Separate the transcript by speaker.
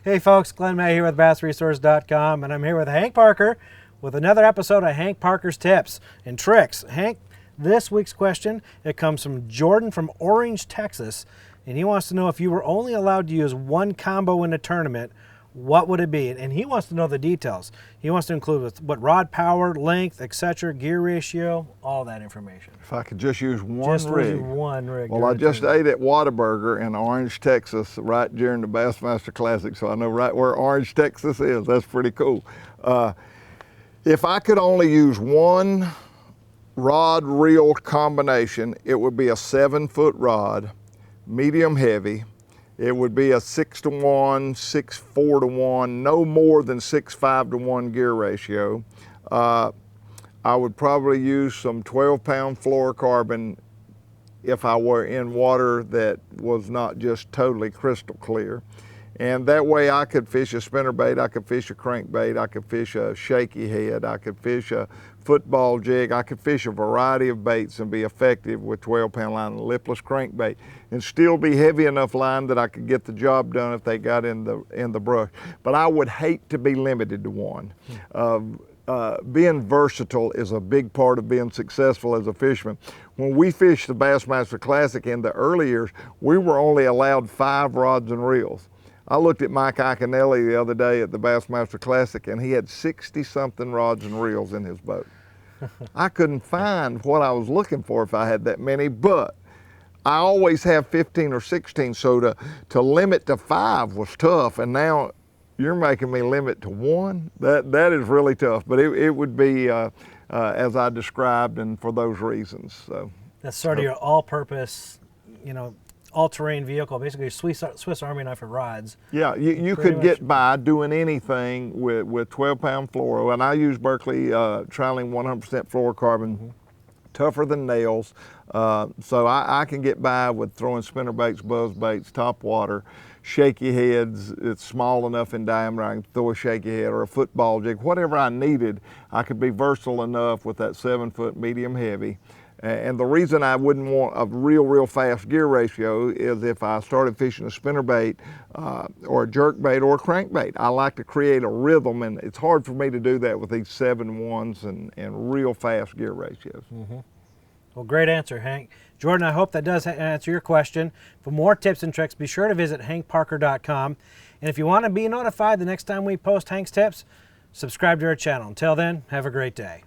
Speaker 1: Hey folks, Glenn May here with BassResource.com, and I'm here with Hank Parker with another episode of Hank Parker's Tips and Tricks. Hank, this week's question, it comes from Jordan from Orange, Texas, and he wants to know if you were only allowed to use one combo in a tournament, what would it be? And he wants to know the details. He wants to include what rod power, length, etc., gear ratio, all that information.
Speaker 2: If I could just use one rig.
Speaker 1: One rig.
Speaker 2: Well, I just ate at Whataburger in Orange, Texas, right during the Bassmaster Classic, so I know right where Orange, Texas is. That's pretty cool. If I could only use one rod reel combination, it would be a 7-foot rod, medium heavy. It would be a 6-to-1, 6-4-to-1, no more than 6-5-to-1 gear ratio. I would probably use some 12-pound fluorocarbon if I were in water that was not just totally crystal clear. And that way I could fish a spinnerbait, I could fish a crankbait, I could fish a shaky head, I could fish a football jig, I could fish a variety of baits and be effective with 12-pound line and lipless crankbait and still be heavy enough line that I could get the job done if they got in the brush. But I would hate to be limited to one. Being versatile is a big part of being successful as a fisherman. When we fished the Bassmaster Classic in the early years, we were only allowed 5 rods and reels. I looked at Mike Iaconelli the other day at the Bassmaster Classic, and he had 60-something rods and reels in his boat. I couldn't find what I was looking for if I had that many, but I always have 15 or 16, so to limit to 5 was tough, and now you're making me limit to 1. That is really tough, but it would be as I described and for those reasons. So
Speaker 1: that's sort of your all-purpose, all-terrain vehicle, basically Swiss Army knife for rods.
Speaker 2: Yeah, you could get by doing anything with 12-pound fluoro, and I use Berkeley Trialing 100% fluorocarbon, tougher than nails, so I can get by with throwing spinnerbaits, buzzbaits, topwater, shaky heads. It's small enough in diameter I can throw a shaky head or a football jig, whatever I needed. I could be versatile enough with that 7-foot medium heavy. And the reason I wouldn't want a real fast gear ratio is if I started fishing a spinnerbait or a jerkbait or a crankbait. I like to create a rhythm, and it's hard for me to do that with these 7-1s and real fast gear ratios.
Speaker 1: Well, great answer, Hank. Jordan, I hope that does answer your question. For more tips and tricks, be sure to visit hankparker.com. And if you want to be notified the next time we post Hank's tips, subscribe to our channel. Until then, have a great day.